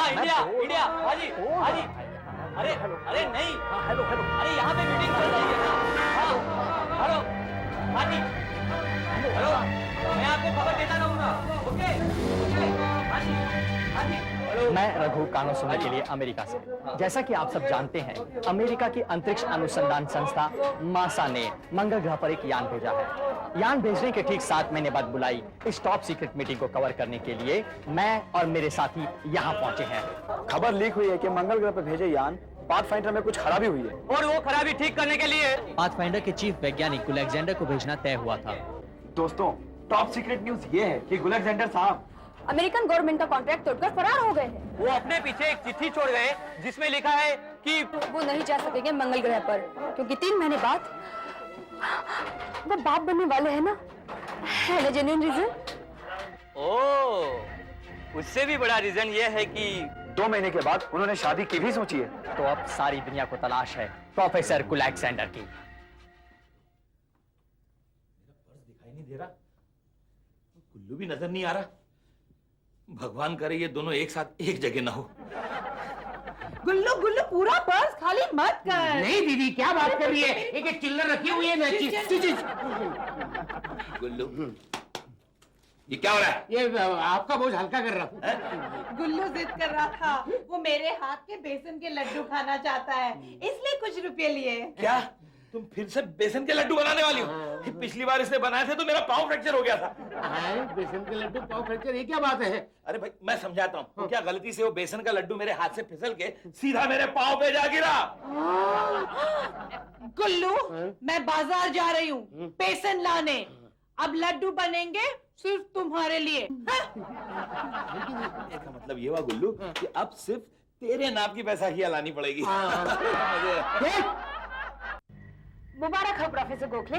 हाँ India India, हाजी हाजी। अरे अरे नहीं, हेलो हेलो, अरे यहाँ पे मीटिंग चल रही है ना। हाँ हेलो हाजी, हेलो, मैं आपको खबर देता रहूंगा। ओके ओके हाजी हाजी। मैं रघु कानो सुनने के लिए अमेरिका से। जैसा कि आप सब जानते हैं, अमेरिका की अंतरिक्ष अनुसंधान संस्था नासा ने मंगल ग्रह पर एक यान भेजा है। यान भेजने के ठीक 7 महीने बाद बुलाई इस टॉप सीक्रेट मीटिंग को कवर करने के लिए मैं और मेरे साथी यहाँ पहुंचे हैं। खबर लीक हुई है कि मंगल ग्रह पर भेजे यान पाथफाइंडर में कुछ खराबी हुई है और वो खराबी ठीक करने के लिए पाथफाइंडर के चीफ वैज्ञानिक गुलेक्जेंडर को भेजना तय हुआ था। दोस्तों, टॉप सीक्रेट न्यूज ये है कि गुलेक्जेंडर साहब अमेरिकन गवर्नमेंट का कॉन्ट्रैक्ट तोड़कर फरार हो गए हैं। वो अपने पीछे एक चिट्ठी छोड़ गए जिसमें लिखा है कि वो नहीं जा सकेंगे मंगल ग्रह पर, क्योंकि 3 महीने बाद वो बाप बनने वाले हैं ना। है ना जेन्युइन रीजन? ओह, उससे भी बड़ा रीजन ये है कि 2 महीने के बाद उन्होंने शादी की भी सोची है। तो अब सारी दुनिया को तलाश है प्रोफेसर गुलेक्जेंडर की। दिखाई नहीं दे रहा, गुल्लू भी नजर नहीं आ रहा। भगवान करे ये दोनों एक साथ एक जगह ना हो। गुल्लू गुल्लू पूरा पर्स खाली मत कर। नहीं दीदी, क्या बात कर रही है? एक चिल्लर रखी हुई है ना। गुल्लू, ये क्या हो रहा है? ये आपका बोझ हल्का कर रहा हूँ। गुल्लू जिद कर रहा था, वो मेरे हाथ के बेसन के लड्डू खाना चाहता है, इसलिए कुछ रुपए लिए। क्या तुम फिर से बेसन के लड्डू बनाने वाली हो? पिछली बार इसने बनाए थे तो मेरा पाँव फ्रैक्चर हो गया था। बेसन के लड्डू पाव फ्रैक्चर, ये क्या बात है? अरे भाई मैं समझाता हूँ, तो क्या गलती से वो बेसन का लड्डू मेरे हाथ से फिसल के सीधा मेरे पाँव पे जा गिरा? गुल्लू, मैं बाजार जा रही हूँ बेसन लाने। अब लड्डू बनेंगे सिर्फ तुम्हारे लिए। इसका मतलब ये हुआ गुल्लू कि अब सिर्फ तेरे नाप की बैसाखियां लानी पड़ेगी। मुबारक हो प्रोफेसर गोखले,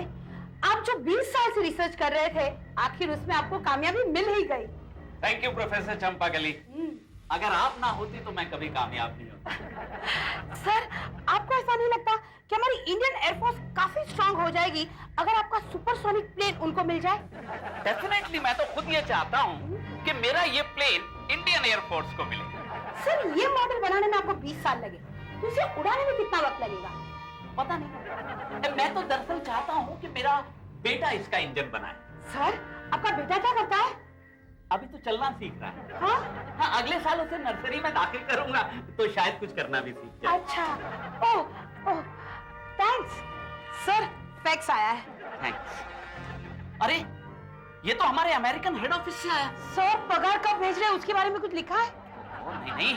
आप जो 20 साल से रिसर्च कर रहे थे, आखिर उसमें आपको कामयाबी मिल ही गई। Thank you professor Champakali. अगर आप ना होती तो मैं कभी कामयाब नहीं होता। सर, आपको ऐसा नहीं लगता कि हमारी इंडियन एयरफोर्स काफी स्ट्रांग हो जाएगी अगर आपका सुपरसोनिक प्लेन उनको मिल जाए? डेफिनेटली, मैं तो खुद ये चाहता हूँ कि मेरा ये प्लेन इंडियन एयरफोर्स को मिले। सर, ये मॉडल बनाने में आपको 20 साल लगे, तो इसे उड़ाने में कितना वक्त लगेगा? पता नहीं, मैं तो दरअसल चाहता हूँ कि मेरा बेटा इसका इंजन बनाए। सर, आपका बेटा क्या करता है? अभी तो चलना सीख रहा है। हाँ? हाँ, अगले साल उसे नर्सरी में दाखिल करूंगा तो शायद कुछ करना भी सीख जाए। अच्छा, ओह, ओह, थैंक्स। सर, फैक्स आया है। थैंक्स। अरे, ये तो हमारे अमेरिकन हेड ऑफिस से आया। सर, पगार कब भेज रहे हैं उसके बारे में कुछ लिखा है? नहीं नहीं,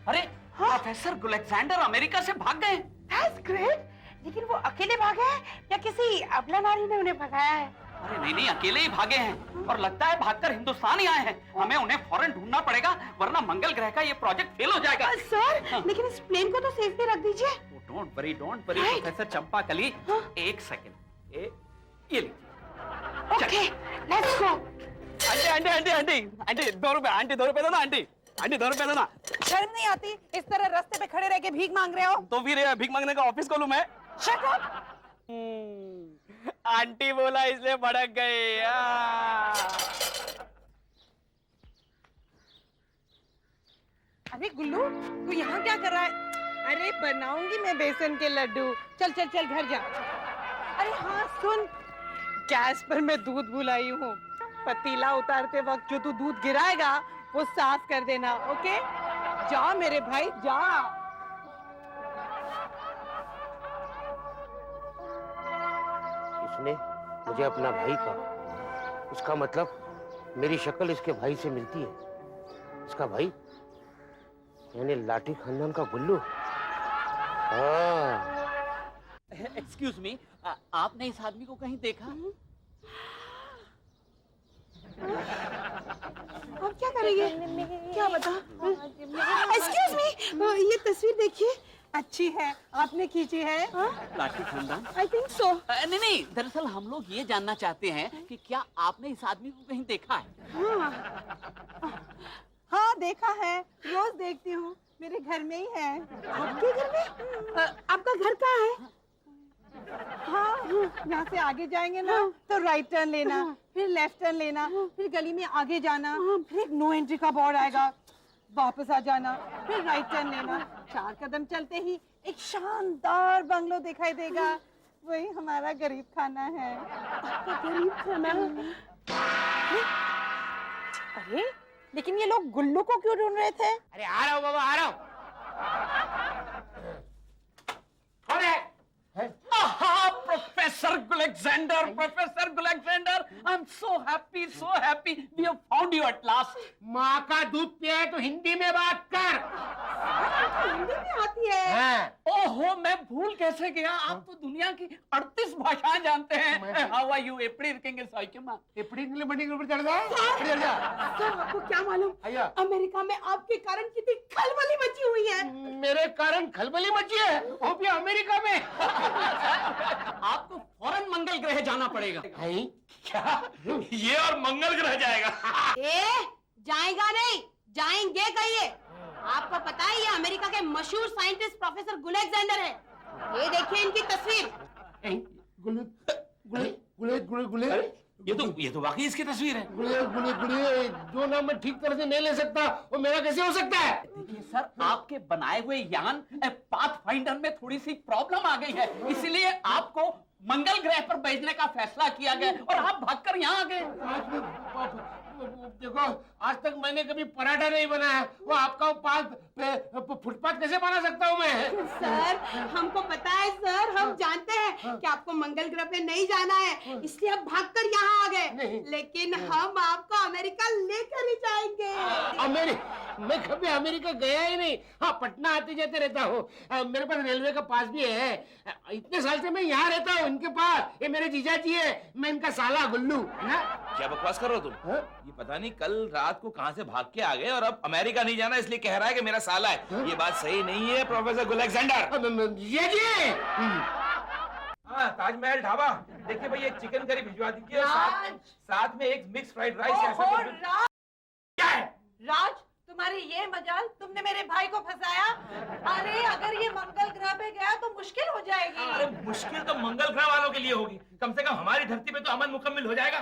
अरे प्रोफेसर गुलेक्जेंडर अमेरिका से भाग गए। That's great, लेकिन वो अकेले भागे हैं या किसी अबला नारी ने उन्हें भगाया है? अरे नहीं नहीं, अकेले ही भागे हैं और लगता है भागकर हिंदुस्तान ही आए हैं। हमें उन्हें फौरन ढूंढना पड़ेगा, वरना मंगल ग्रह का ये प्रोजेक्ट फेल हो जाएगा। सर, लेकिन इस प्लेन को तो सेफ भी रख दीजिए। Don't worry professor Champakali. एक सेकंड, ये लीजिए। Okay, let's go. आंटी 2 रुपए, आंटी 2 रुपए दो ना। आंटी 2 रुपए दो ना। शर्म नहीं आती? इस तरह रास्ते पे खड़े रह के भीख मांग रहे हो? तो फिर भीख मांगने का ऑफिस खोलूं मैं? Shut up. आंटी बोला इसलिए भड़क गए। अरे गुल्लू, तू यहाँ क्या कर रहा है? अरे बनाऊंगी मैं बेसन के लड्डू। चल चल चल घर जा। अरे हाँ सुन, गैस पर मैं दूध बुलाई हूँ। पतीला उतारते वक्त जो तू दूध गिराएगा वो साफ कर देना, ओके? जा मेरे भाई जा। इसने मुझे अपना भाई कहा, उसका मतलब मेरी शक्ल इसके भाई से मिलती है। इसका भाई यानी लाठी खानदान का गुल्लू। एक्सक्यूज मी, आपने इस आदमी को कहीं देखा? आप क्या करेंगे? क्या बता? एक्सक्यूज मी, ये तस्वीर देखिए, अच्छी है, आपने खींची है? लाठी खानदान? I think so. नहीं नहीं, दरअसल हम लोग ये जानना चाहते हैं कि क्या आपने इस आदमी को कहीं देखा है? हाँ देखा है, रोज देखती हूँ, मेरे घर में ही है। आपके घर में? आपका घर कहाँ है? हाँ, यहाँ से आगे जाएंगे ना तो राइट टर्न लेना, फिर लेफ्ट टर्न लेना, फिर गली में आगे जाना, फिर एक नो एंट्री का बोर्ड आएगा, वापस आ जाना, फिर राइट टर्न लेना। 4 कदम चलते ही एक शानदार बंगलो दिखाई देगा, वही हमारा गरीब खाना है। आपका गरीब खाना? अरे लेकिन ये लोग गुल्लू को क्यों ढूंढ रहे थे? अरे आ रहा हूँ बाबा, आ रहा हूँ। कौन है? Professor Alexander, I'm so happy, we have found you at last. माँ का दूध पिया है तो हिंदी में बात कर। हिंदी में आती है। हाँ। ओहो, मैं भूल कैसे गया, आप तो दुनिया की 38 भाषाएं जानते हैं। How are you? எப்படி இருக்கீங்க சௌக்கியமா? एपड़ी इंग्लिश बड़ी ऊपर चढ़ जा। सर आपको क्या मालूम, आया। अमेरिका में आपके कारण कितनी खलबली मची हुई है। मेरे कारण खलबली मची है, वो भी अमेरिका में। आपको फौरन मंगल ग्रह जाना पड़ेगा। क्या ये और मंगल ग्रह जाएगा? जाएगा नहीं, जाएंगे कहिए। आपको पता है ये अमेरिका के मशहूर साइंटिस्ट प्रोफेसर गुलेक्जेंडर है। ये देखिए इनकी तस्वीर। गुले गुले गुले गुले गुले ये तो वाकई इसकी तस्वीर है। गुले गुले गुले जो नाम मैं ठीक तरह से नहीं ले सकता वो मेरा कैसे हो सकता है? देखिए सर, आपके बनाए हुए यान पाथ फाइंडर में थोड़ी सी प्रॉब्लम आ गई है, इसलिए आपको मंगल ग्रह पर भेजने का फैसला किया गया और आप भागकर यहाँ आ गए। देखो, आज तक मैंने कभी पराठा नहीं बनाया, वो आपका फुटपाथ कैसे बना सकता हूँ मैं? सर हमको पता है सर, हम जानते हैं कि आपको मंगल ग्रह पे नहीं जाना है, इसलिए आप भागकर यहाँ आ गए। लेकिन हम आपको अमेरिका लेकर ही जाएंगे। मैं कभी अमेरिका गया ही नहीं। हाँ, पटना आते जाते रहता हूँ। मेरे पास रेलवे का पास भी है। इतने साल से मैं यहाँ रहता हूँ इनके पास। ये मेरे जीजा जी है, मैं इनका साला गुल्लू है ना। क्या बकवास कर रहे हो तुम? ये पता नहीं कल रात को कहां से भाग के आ गए और अब अमेरिका नहीं जाना इसलिए कह रहा है कि मेरा साला है। ये बात सही नहीं है प्रोफेसर गुलेक्जेंडर। ये जी। हाँ, ताजमहल ढाबा देखिए भाई, एक चिकन करी भिजवा दीजिए और साथ में एक मिक्स फ्राइड राइस। क्या है राज, तुम्हारी ये मजाल, तुमने मेरे भाई को फंसाया। अरे अगर ये मंगल ग्रह पे गया तो मुश्किल हो जाएगी। अरे मुश्किल तो मंगल ग्रह वालों के लिए होगी, कम से कम हमारी धरती पे तो अमन मुकम्मल हो जाएगा।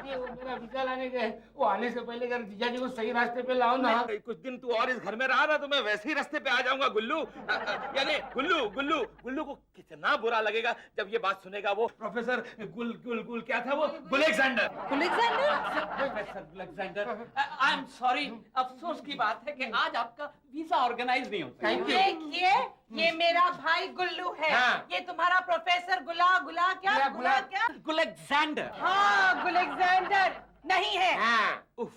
ये वो मेरा वीजा लाने गए, वो आने से पहले अगर जीजा जी को सही रास्ते पे लाओ ना। कुछ दिन तू और इस घर में रहा ना तो मैं वैसे ही रास्ते पे आ जाऊंगा गुल्लू। यानी गुल्लू को कितना बुरा लगेगा जब ये बात सुनेगा वो प्रोफेसर गुल क्या था वो, गुलेक्जेंडर। प्रोफेसर गुलेक्जेंडर, आई एम सॉरी, अफसोस की बात है कि आज आपका वीजा ऑर्गेनाइज नहीं हो सका। देखिए ये मेरा भाई गुल्लू है। हाँ। ये तुम्हारा प्रोफेसर गुला गुलेक्जेंडर। हाँ, गुलेक्जेंडर नहीं है। हाँ। उफ,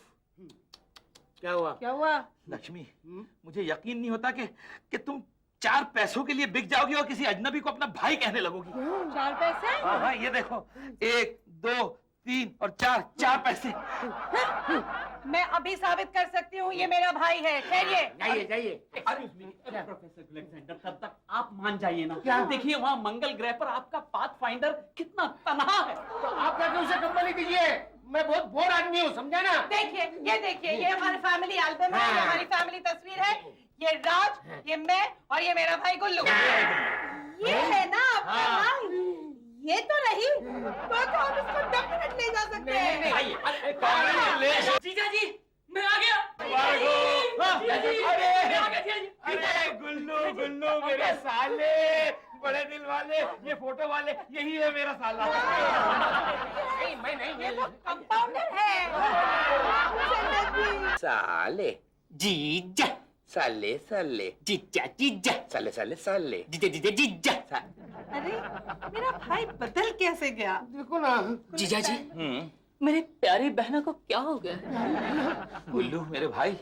क्या हुआ? लक्ष्मी, मुझे यकीन नहीं होता कि तुम 4 पैसों के लिए बिक जाओगी और किसी अजनबी को अपना भाई कहने लगोगी। 4 पैसे? हाँ, ये देखो, 1 2 3 और 4 पैसे। मैं अभी साबित कर सकती हूँ ये मेरा भाई है। ठहरिए। जाइए। प्रोफेसर गुलेक्जेंडर, तब तक आप मान जाइए ना। देखिए वहाँ मंगल ग्रह पर आपका पाथ फाइंडर कितना तनहा है। तो आप जाके उसे कंपनी दीजिए, मैं बहुत बोर आदमी हूँ, समझा ना। देखिए ये हमारी फैमिली एल्बम है, ये हमारी फैमिली तस्वीर है। ये राज, ये मैं और ये मेरा भाई गुल्लू। ये है ना आपका भाई? ये तो नहीं तो हम इसको डेफिनेट ले जा सकते हैं। जीजा जी, मैं आ गया। अरे गुल्लू मेरे साले, बड़े दिल वाले, ये फोटो वाले, यही है मेरा साला। नहीं। ये तो कंपाउंडर है। साले जीजा, साले जीजा, साले जीजा। अरे मेरा भाई बदल कैसे गया? देखो ना। जीजा जी, मेरे प्यारी बहना को क्या हो गया? गुल्लू मेरे भाई,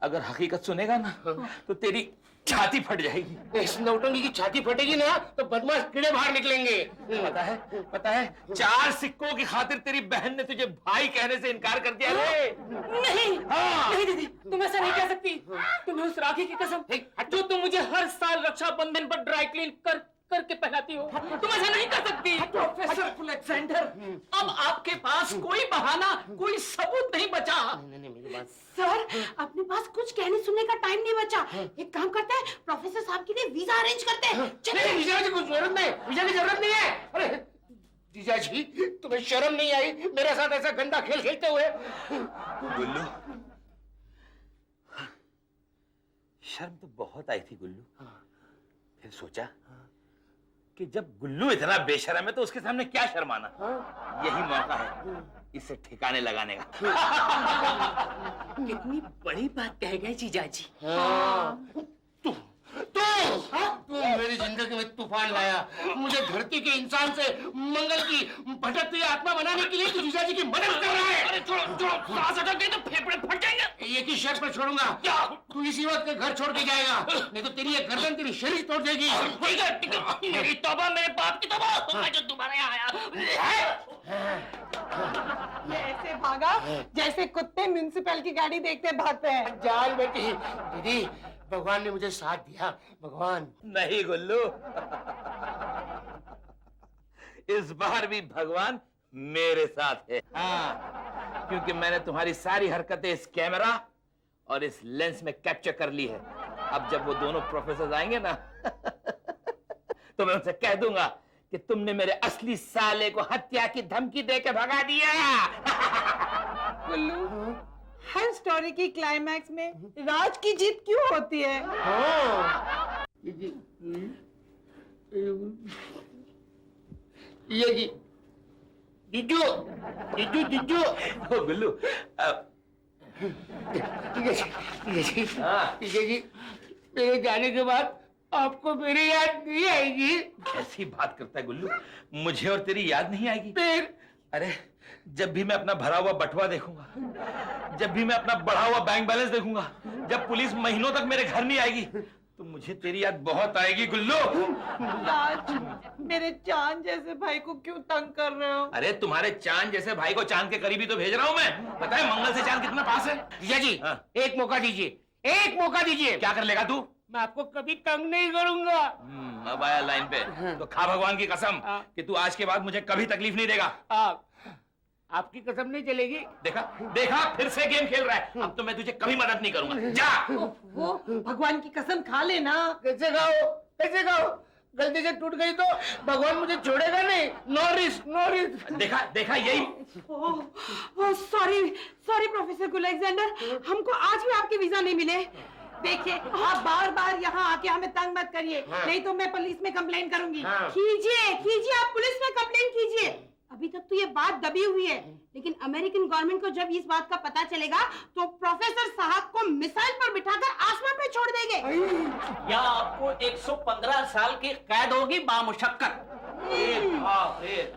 अगर हकीकत सुनेगा ना तो तेरी छाती फट जाएगी। इस नौटंकी की छाती फटेगी ना तो बदमाश कीड़े बाहर निकलेंगे। पता है 4 सिक्कों की खातिर तेरी बहन ने तुझे भाई कहने से इनकार कर दिया रे। नहीं दीदी, तुम ऐसा नहीं कह सकती। तुम्हें उस राखी की कसम जो तुम मुझे हर साल रक्षाबंधन पर ड्राई क्लीन करके पहनाती हो, तुम ऐसा नहीं कर सकती। प्रोफेसर गुलेक्जेंडर, अब आपके पास कोई बहाना, कोई सबूत नहीं बचा। मेरी बात। सर अपने पास कुछ कहने सुनने का टाइम नहीं बचा। एक काम करते हैं, प्रोफेसर साहब के लिए वीजा अरेंज करते हैं। नहीं, वीजा की कुछ जरूरत नहीं, वीजा की जरूरत नहीं है। अरे जीजा जी, तुम्हें शर्म नहीं आई मेरे साथ ऐसा गंदा खेल खेलते हुए? शर्म तो बहुत आई थी गुल्लू। फिर सोचा कि जब गुल्लू इतना बेशर्म है तो उसके सामने क्या शर्माना। यही मौका है इसे ठिकाने लगाने का। कितनी बड़ी बात कह गए जीजाजी। तू मेरी जिंदगी में तूफान लाया। मुझे धरती के इंसान से मंगल की भटकती आत्मा बनाने के लिए तू जीजाजी की मदद कर रहा है। अरे छोड़ो, सांस अटक गई तो फेफड़े फट जाएंगे। एक ही शर्त पर छोड़ूंगा। क्या? तू इसी वक्त के घर छोड़ के जाएगा, नहीं तो तेरी ये गर्दन तेरी शरीर तोड़ देगी। मेरी तौबा, मेरे बाप की तौबा, मैं जो दोबारा यहाँ आया। ये ऐसे भागा जैसे कुत्ते म्युनिसिपल की गाड़ी देखते भागते हैं। जान बेटी, दीदी भगवान ने मुझे साथ दिया। भगवान नहीं गुल्लू, इस बार भी भगवान मेरे साथ है। हाँ, क्योंकि मैंने तुम्हारी सारी हरकतें इस कैमरा और इस लेंस में कैप्चर कर ली है। अब जब वो दोनों प्रोफेसर आएंगे ना तो मैं उनसे कह दूंगा कि तुमने मेरे असली साले को हत्या की धमकी देके भगा दिया। गुल्लू, हर स्टोरी की क्लाइमैक्स में राज की जीत क्यों होती है? ये जी जीजू जीजू जीजू। ओ गुल्लू, हाँ। जी मेरे जाने के बाद आपको मेरी याद नहीं आएगी? ऐसी बात करता है गुल्लू, मुझे और तेरी याद नहीं आएगी? फिर अरे जब भी मैं अपना भरा हुआ बटुआ देखूंगा, जब भी मैं अपना बढ़ा हुआ बैंक बैलेंस देखूंगा, जब पुलिस महीनों तक मेरे घर नहीं आएगी, तो मुझे तेरी याद बहुत आएगी गुल्लू। राज, मेरे चांद जैसे भाई को क्यों तंग कर रहे हो? अरे तुम्हारे चांद जैसे भाई को चांद के करीब ही तो भेज रहा हूं मैं। पता है मंगल से चांद कितना पास है? जीजा जी, हाँ। एक मौका दीजिए, एक मौका दीजिए। क्या कर लेगा तू? मैं आपको कभी तंग नहीं करूंगा। अब आया लाइन पे। तो खा भगवान की कसम कि तू आज के बाद मुझे कभी तकलीफ नहीं देगा। आपकी कसम नहीं चलेगी? देखा देखा, फिर से गेम खेल रहा है। अब तो मैं तुझे कभी मदद नहीं करूंगा। जा। वो भगवान की कसम खा लेना। कैसे खाओ, कैसे खाओ? गलती से टूट गई तो भगवान मुझे छोड़ेगा नहीं। No risk, no risk. देखा देखा, यही। सॉरी प्रोफेसर गुलेक्जेंडर, हमको आज भी आपके वीजा नहीं मिले। देखिए, आप बार बार यहाँ आके हमें तंग मत करिए, नहीं तो मैं पुलिस में कंप्लेन करूंगी। कीजिए कीजिए, आप पुलिस में कंप्लेन कीजिए। अभी तक तो ये बात दबी हुई है, लेकिन अमेरिकन गवर्नमेंट को जब इस बात का पता चलेगा तो प्रोफेसर साहब को मिसाइल पर बिठाकर आसमान पे छोड़ देंगे। या आपको 115 साल की कैद होगी बामुशक्कत।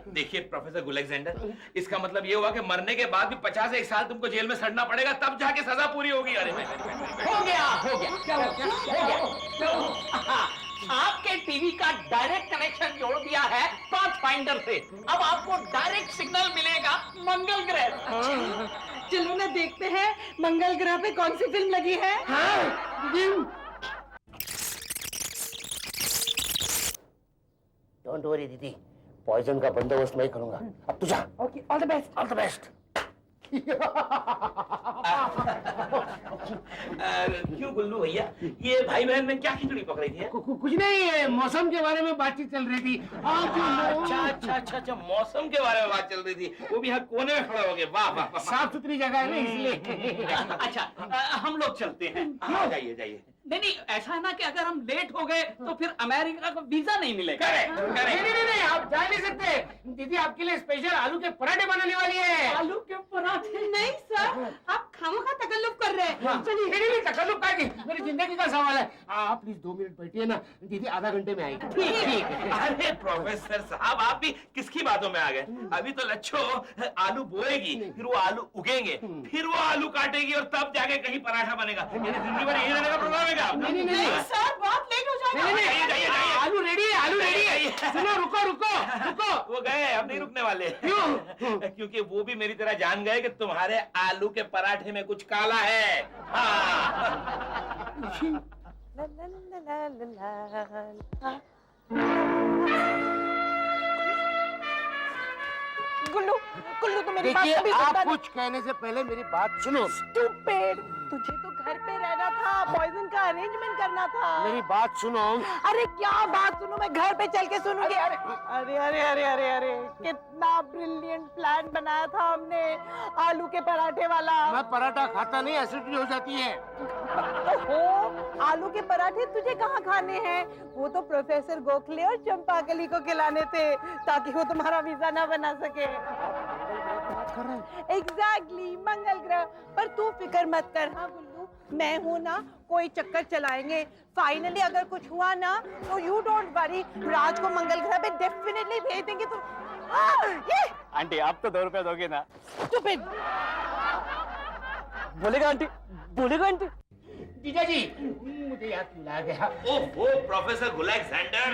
देखिए प्रोफेसर गुलेक्जेंडर, इसका मतलब ये हुआ कि मरने के बाद भी 51 साल तुमको जेल में सड़ना पड़ेगा, तब जाके सजा पूरी होगी। अरे हो गया क्या हो गया? आपके टीवी का डायरेक्ट कनेक्शन जोड़ दिया है पाथफाइंडर से। अब आपको डायरेक्ट सिग्नल मिलेगा मंगल ग्रह। चलो ना देखते हैं मंगल ग्रह पे कौन सी फिल्म लगी है। डोंट वरी दीदी, पॉइजन का बंदोबस्त मैं करूंगा। अब तू जा। Okay, all the best. All the best. क्यों गुल्लू भैया, ये भाई बहन में क्या खिचड़ी पकड़ी थी? कुछ नहीं, मौसम के बारे में बातचीत चल रही थी। अच्छा, मौसम के बारे में बात चल रही थी। वो भी यहाँ कोने में खड़े हो गए। वाह वाह, साफ सुथरी जगह है ना, इसलिए। अच्छा, हम लोग चलते हैं। जाइए जाइए। नहीं, ऐसा है ना कि अगर हम लेट हो गए तो फिर अमेरिका को वीजा नहीं मिलेगा। नहीं, आप जा नहीं सकते। दीदी आपके लिए स्पेशल आलू के पराठे बनाने वाली है। आलू के पराठे? नहीं सर, आप खामोखा तकल्लुफ कर रहे हैं। चलिए, नहीं तकल्लुफ का मेरी जिंदगी का सवाल है। आप प्लीज 2 मिनट बैठिए ना, दीदी आधा घंटे में आएगी। ठीक। अरे प्रोफेसर साहब, आप भी किसकी बातों में आ गए? अभी तो लच्छो आलू बोएगी, फिर वो आलू उगेंगे, फिर वो आलू काटेगी और तब जाके कहीं पराठा बनेगा। जिंदगी भर यही रहने का प्रोग्राम है क्या? नहीं सर, बहुत लेट हो जाएगा। जाइए। आलू रेडी है, आलू रेडी है। सुनो, रुको। वो गए, अब नहीं रुकने वाले। क्यों? क्योंकि वो भी मेरी तरह जान गए कि तुम्हारे आलू के पराठे में कुछ काला है। गुल्लू, तो मेरी बात देखिए, कभी आप सुनता कुछ कहने से पहले मेरी बात सुनो। Stupid! तुझे तो घर पे रहना था, पॉइजन का अरेंजमेंट करना था। मेरी बात सुनो। अरे क्या बात सुनो, मैं घर पे चल के सुनूंगी। अरे अरे अरे अरे अरे अरे कितना ब्रिलियंट प्लान बनाया था हमने, आलू के पराठे वाला। मैं पराठा खाता नहीं, एसिडिटी हो जाती है। ओहो, आलू के पराठे तुझे कहाँ खाने हैं? वो तो प्रोफेसर गोखले और चंपाकली को खिलाने थे ताकि वो तुम्हारा वीजा ना बना सके। एग्जैक्टली, मंगल ग्रह। पर तू फिक्र मत कर। हाँ गुल्लू, मैं हूँ ना, कोई चक्कर चलाएंगे। फाइनली अगर कुछ हुआ ना तो यू डोंट वरी, राज को मंगल ग्रह पे डेफिनेटली भेज देंगे। तो ये आंटी आप तो 2 रुपया दोगे ना? स्टूपिड। बोलेगा आंटी, बोलेगा आंटी। जीजा जी, मुझे याद दिला गया। ओहो प्रोफेसर गुलेक्जेंडर,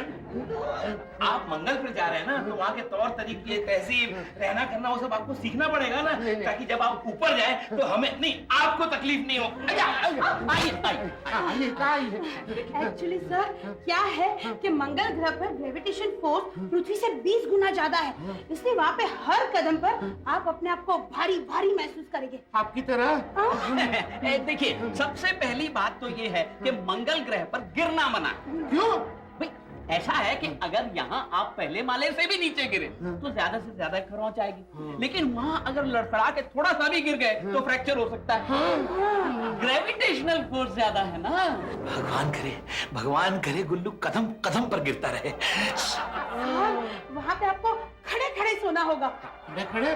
आप मंगल पर जा रहे हैं ना, तो वहाँ के तौर तरीके, तहजीब, रहना करना, वो सब आपको सीखना पड़ेगा ना, ताकि जब आप ऊपर जाए तो हमें नहीं, आपको तकलीफ नहीं हो। एक्चुअली सर क्या है कि मंगल ग्रह पर ग्रेविटेशन फोर्स पृथ्वी से 20 गुना ज्यादा है, इसलिए वहाँ पे हर कदम पर आप अपने आप को भारी भारी महसूस करेंगे। आपकी तरह। देखिए, सबसे पहली बात तो ये है कि मंगल ग्रह पर गिरना मना। क्यों? भाई ऐसा है कि अगर यहाँ आप पहले माले से भी नीचे गिरे तो ज्यादा से ज्यादा खरोंच आएगी, लेकिन वहाँ अगर लड़खड़ा के थोड़ा सा भी गिर गए तो फ्रैक्चर हो सकता है। ग्रेविटेशनल फोर्स ज्यादा है ना। भगवान करे गुल्लू कदम कदम पर गिरता रहे। वहाँ पे आपको खड़े खड़े सोना होगा। खड़े खड़े?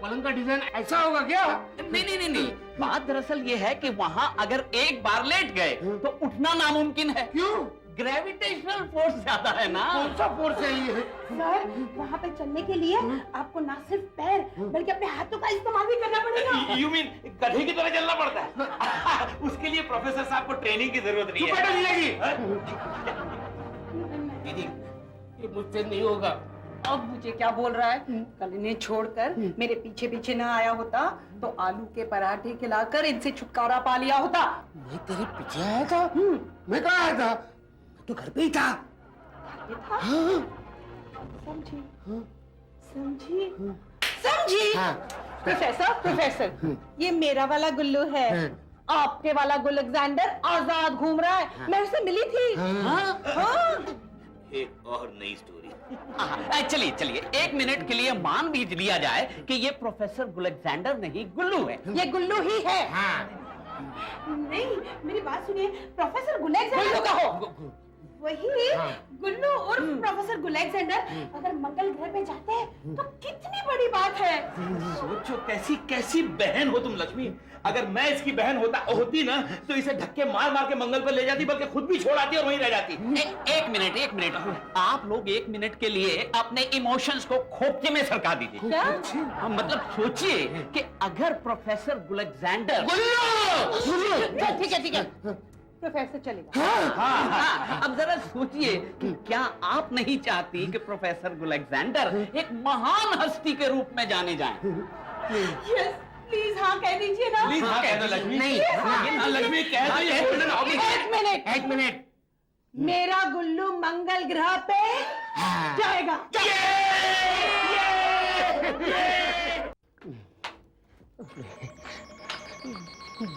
पलंग का डिजाइन ऐसा होगा क्या? नहीं, बात दरअसल ये है कि वहाँ अगर एक बार लेट गए तो उठना नामुमकिन है। क्यों? ग्रेविटेशनल फोर्स ज्यादा है ना। कौन सा फोर्स है ये? सर वहाँ पे चलने के लिए आपको ना सिर्फ पैर बल्कि अपने हाथों का इस्तेमाल भी करना पड़ेगा। यू मीन गधे की तरह चलना पड़ता है? उसके लिए प्रोफेसर साहब को ट्रेनिंग की जरूरत नहीं है। दीदी, ये मुझसे नहीं होगा। अब मुझे क्या बोल रहा है? कल इन्हें छोड़कर मेरे पीछे पीछे ना आया होता तो आलू के पराठे खिलाकर इनसे छुटकारा पा लिया होता। मैं तेरे पीछे आया था? मैं कहाँ आया था? मैं तो घर पे ही था। समझी समझी समझी। प्रोफेसर, ये मेरा वाला गुल्लू है, आपके वाला गुलेक्जेंडर आजाद घूम रहा है। मैं उससे मिली थी। हाँ। एक और नई स्टोरी। चलिए 1 मिनट के लिए मान भी लिया जाए कि ये प्रोफेसर गुलेक्जेंडर नहीं गुल्लू है। ये गुल्लू ही है। नहीं, मेरी बात सुनिए, प्रोफेसर गुलेक्जेंडर। गुल्लू कहो। वही गुल्लू उर्फ प्रोफेसर गुलेक्जेंडर अगर मंगल ग्रह पे जाते हैं तो कितनी बड़ी बात है। सोचो कैसी कैसी बहन हो तुम लक्ष्मी। अगर मैं इसकी बहन होती ना तो इसे धक्के मार मार के मंगल पर ले जाती, बल्कि खुद भी छोड़ आती और वहीं रह जाती। एक मिनट, आप लोग 1 मिनट के लिए अपने इमोशंस को खोपचे में सरका दीजिए। क्या? मतलब सोचिए कि अगर प्रोफेसर गुलेक्जेंडर। ठीक है प्रोफेसर चलेगा। हाँ, अब जरा सोचिए कि क्या आप नहीं चाहती कि प्रोफेसर गुलेक्जेंडर एक महान हस्ती के रूप में जाने जाएं? यस, प्लीज हाँ कह दीजिए ना। प्लीज हाँ कह दो लक्ष्मी। नहीं लक्ष्मी कह दो, ये गोल्डन ऑब्लिगेशन। एक मिनट। मेरा गुल्लू मंगल ग्रह पे जाएगा।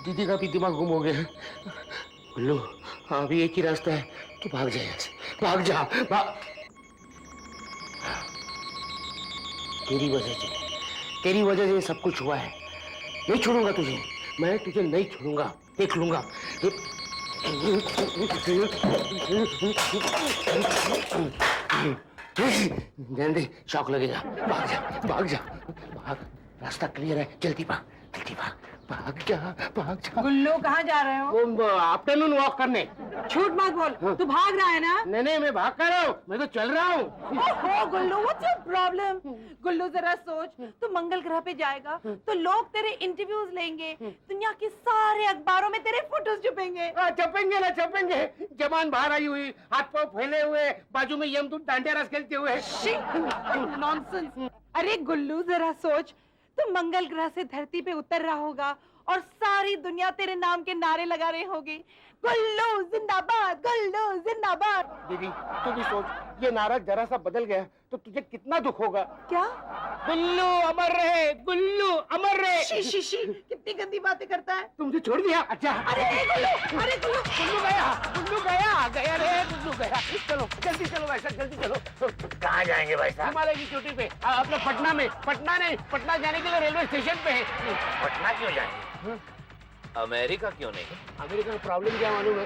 दीदी का भी दिमाग गुम हो गया। गुल्लू, अभी एक ही रास्ता है, तू भाग जा यहाँ से, भाग जा, भाग। तेरी वजह से सब कुछ हुआ है। नहीं छोड़ूंगा तुझे, मैं तुझे नहीं छोड़ूंगा, देख लूंगा। जल्दी शौक लगेगा, भाग जा, रास्ता क्लियर है, जल्दी भाग, भाग जा। गुल्लू कहाँ जा रहे हो? वो आफ्टरनून वॉक करने। झूठ मत बोल, तू भाग रहा है ना? नहीं, मैं भाग कर रहा हूँ, मैं तो चल रहा हूँ। ओहो गुल्लू, व्हाट्स योर प्रॉब्लम? गुल्लू जरा सोच, तू मंगल ग्रह पे जाएगा तो लोग तेरे इंटरव्यूज लेंगे, दुनिया के सारे अखबारों में तेरे फोटोज छपेंगे। छपेंगे। जबान बाहर आई हुई, हाथ पांव फैले हुए, बाजू में यमदूत डांडिया रास खेलते हुए। नॉनसेंस। अरे गुल्लू जरा सोच, तू मंगल ग्रह से धरती पे उतर रहा होगा और सारी दुनिया तेरे नाम के नारे लगा रही होगी। गुल्लू जिंदाबाद, गुल्लू जिंदाबाद। दीदी तू भी सोच, ये नारा जरा सा बदल गया तो तुझे कितना दुख होगा। क्या? गुल्लू अमर रहे, गुल्लू अमर रहे। शी शी शी, कितनी गंदी बातें करता है। तुमसे छोड़ दिया? अच्छा। अरे गुल्लू, अरे गुल्लू, गुल्लू गया, गुल्लू गया, गया रे, गुल्लू गया। चलो जल्दी चलो भाई साहब, जल्दी चलो। कहाँ जाएंगे भाई साहब? हिमालय की चोटी पे, अपने पटना में। पटना नहीं, पटना जाने के लिए रेलवे स्टेशन पे है। पटना क्यों जाएंगे? अमेरिका क्यों नहीं? अमेरिका में प्रॉब्लम क्या मालूम है?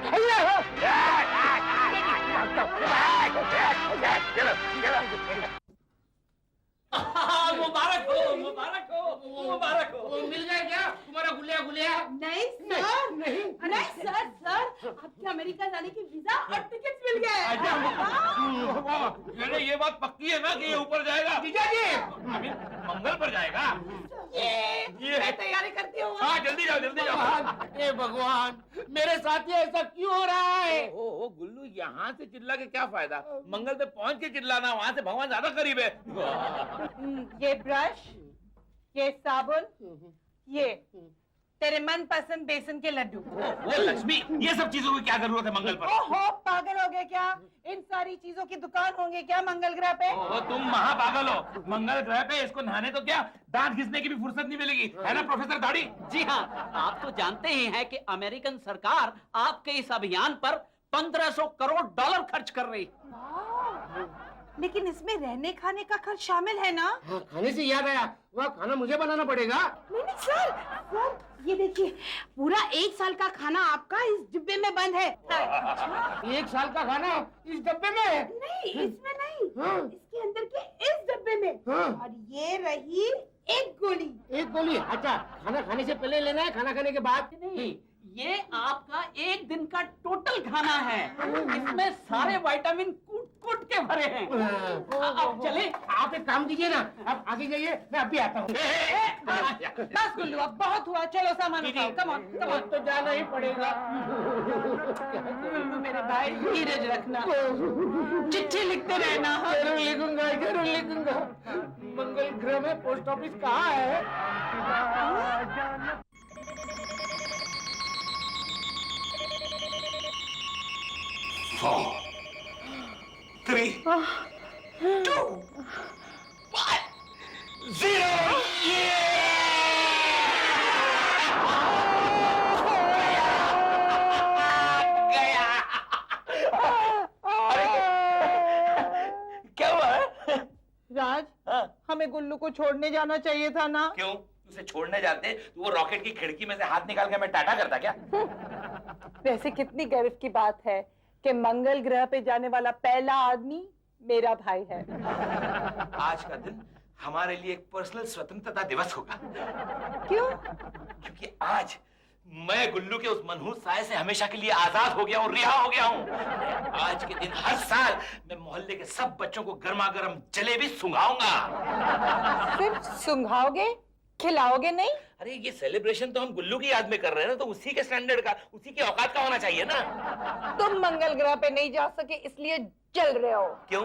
मुबारक हो, मुबारक हो, मुबारक हो। वो मिल गया क्या तुम्हारा गुलिया गुलिया? नहीं सर, नहीं सर, सर आपके अमेरिका जाने की वीजा और टिकट मिल गए। ये बात पक्की है ना कि ये ऊपर जाएगा? जीजा जी अभी मंगल पर जाएगा? ये मैं तैयारी करती हूँ। हाँ जल्दी जाओ, जल्दी जाओ। हे भगवान, मेरे साथ ये ऐसा क्यों हो रहा है? ओ गुल्लू, यहाँ से चिल्ला के क्या फायदा? मंगल पे पहुँच के चिल्लाना, वहाँ से भगवान ज्यादा करीब है। ये ब्रश, ये साबुन, ये तेरे मनपसंद बेसन के लड्डू। वो लक्ष्मी, ये सब चीजों की क्या जरूरत है मंगल पर? ओहो, पागल हो गए क्या? इन सारी चीजों की दुकान होंगे क्या मंगल ग्रह पे? ओ, तुम महापागल हो। मंगल ग्रह पे इसको नहाने तो क्या, दांत घिसने की भी फुर्सत नहीं मिलेगी, है ना प्रोफेसर दाढ़ी? जी हाँ, आप तो जानते ही हैं कि अमेरिकन सरकार आपके इस अभियान पर 1500 करोड़ डॉलर खर्च कर रही। लेकिन इसमें रहने खाने का खर्च शामिल है ना? हाँ, खाने से याद आया, वह खाना मुझे बनाना पड़ेगा। नहीं नहीं सर, सर ये देखिए, पूरा 1 साल का खाना आपका इस डिब्बे में बंद है। 1 साल का खाना इस डब्बे में? नहीं, इसमें नहीं, हाँ। इसके अंदर के इस डब्बे में। हाँ। और ये रही एक गोली। एक गोली? अच्छा, खाना खाने से पहले लेना है, खाना खाने के बाद नहीं, ये आपका एक दिन का टोटल खाना है। इसमें सारे विटामिन कूट कूट के भरे हैं। अब चले। आप एक काम कीजिए ना, आप आगे जाइए, मैं अभी आता हूँ। बस गुल्लू, अब बहुत हुआ, चलो सामान उठाओ। Come on, come on. तो जाना ही पड़ेगा। गुल्लू मेरे भाई, धीरज रखना, चिट्ठी लिखते रहना। जरूर लिखूंगा, जरूर लिखूंगा। मंगल ग्रह में पोस्ट ऑफिस कहाँ है? 4, 3, 2, 1, 0। क्या हुआ है? राज, हमें गुल्लू को छोड़ने जाना चाहिए था ना? क्यों? उसे छोड़ने जाते तो वो रॉकेट की खिड़की में से हाथ निकाल के मैं टाटा करता क्या? वैसे कितनी गर्व की बात है कि मंगल ग्रह पे जाने वाला पहला आदमी मेरा भाई है। आज का दिन हमारे लिए एक पर्सनल स्वतंत्रता दिवस होगा। क्यों? क्योंकि आज मैं गुल्लू के उस मनहूस साए से हमेशा के लिए आजाद हो गया हूँ, रिहा हो गया हूँ। आज के दिन हर साल मैं मोहल्ले के सब बच्चों को गर्मा गर्म जलेबी सुंघाऊंगा। सिर्फ सुंघाओगे, खिलाओगे नहीं? अरे ये सेलिब्रेशन तो हम गुल्लू की याद में कर रहे हैं ना, तो उसी के स्टैंडर्ड का, उसी की औकात का होना चाहिए ना। तुम मंगल ग्रह पे नहीं जा सके इसलिए जल रहे हो। क्यों?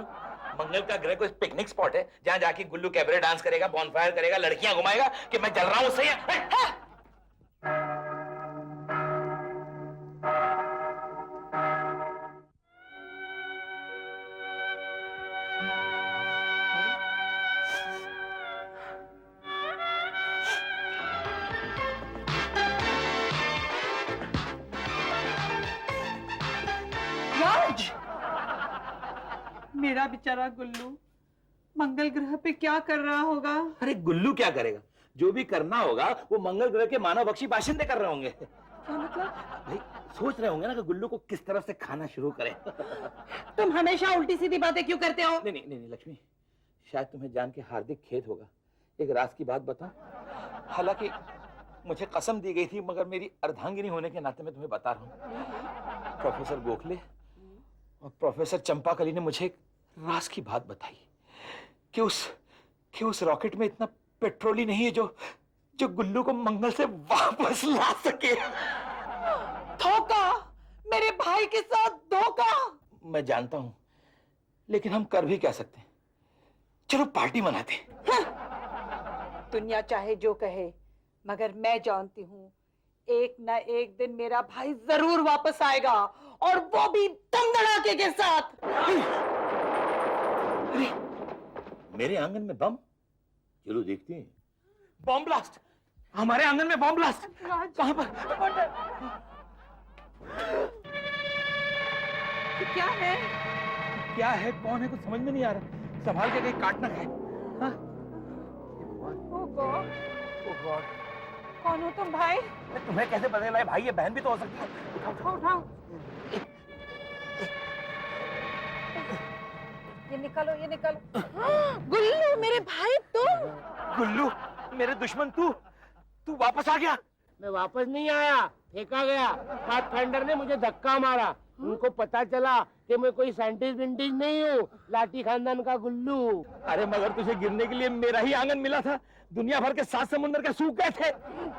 मंगल का ग्रह कोई पिकनिक स्पॉट है जहाँ जाके गुल्लू कैबरे डांस करेगा, बॉनफायर करेगा, लड़कियां घुमाएगा कि मैं जल रहा हूँ उससे? राज, मेरा बेचारा गुल्लू मंगल ग्रह पे क्या कर रहा होगा? अरे गुल्लू क्या करेगा? जो भी करना होगा वो मंगल ग्रह के मानव बख्शी बाशिंदे कर रहे होंगे। क्या मतलब? भाई सोच रहे होंगे ना कि गुल्लू को किस तरफ से खाना शुरू करें। तुम हमेशा उल्टी सीधी बातें क्यों करते हो? नहीं लक्ष्मी, शायद तुम्हें जान के हार्दिक खेद होगा। एक राज की बात बताऊं? हालांकि मुझे कसम दी गई थी, मगर मेरी अर्धांगिनी होने के नाते मैं तुम्हें बता रहा हूं। प्रोफेसर गोखले और प्रोफेसर चंपाकली ने मुझे एक राज की बात बताई कि उस रॉकेट में इतना पेट्रोल ही नहीं है जो गुल्लू को मंगल से वापस ला सके। धोखा, मेरे भाई के साथ धोखा। मैं जानता हूं, लेकिन हम कर भी क्या सकते हैं? चलो पार्टी मनाते हैं। दुनिया चाहे जो कहे, मगर मैं जानती हूँ एक न एक दिन मेरा भाई जरूर वापस आएगा, और वो भी दम धड़ाके के साथ। अरे मेरे आंगन में बम, चलो देखते हैं। बम ब्लास्ट, हमारे आंगन में बम ब्लास्ट। कहां पर? क्या है? क्या है, कौन है, कुछ समझ में नहीं आ रहा। संभाल के कहीं काट ना खाए। हाँ? ओ गॉड, कौन हो तुम भाई? तुम्हें कैसे पता चला? भाई ये बहन भी तो हो सकती है। उठाओ उठाओ, ये निकालो ये निकालो। गुल्लू मेरे भाई तुम? गुल्लू मेरे दुश्मन, तू वापस आ गया? मैं वापस नहीं आया, फेंका गया। पाथफाइंडर ने मुझे धक्का मारा। उनको पता चला कि मैं कोई साइंटिस्ट विंटिस्ट नहीं हूँ, लाठी खानदान का गुल्लू। अरे मगर तुझे गिरने के लिए मेरा ही आंगन मिला था। दुनिया भर के 7 समुंदर के सूख गए थे।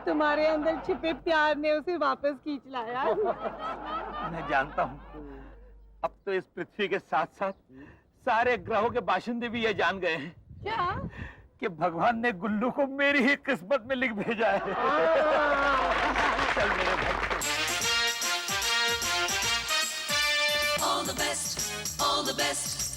तुम्हारे अंदर छिपे प्यार ने उसे वापस खींच लाया। मैं जानता हूँ, अब तो इस पृथ्वी के साथ साथ सारे ग्रहों के बाशिंदे भी ये जान गए हैं क्या? कि भगवान ने गुल्लू को मेरी ही किस्मत में लिख भेजा है। चल मेरे भाई। All the best, all the best.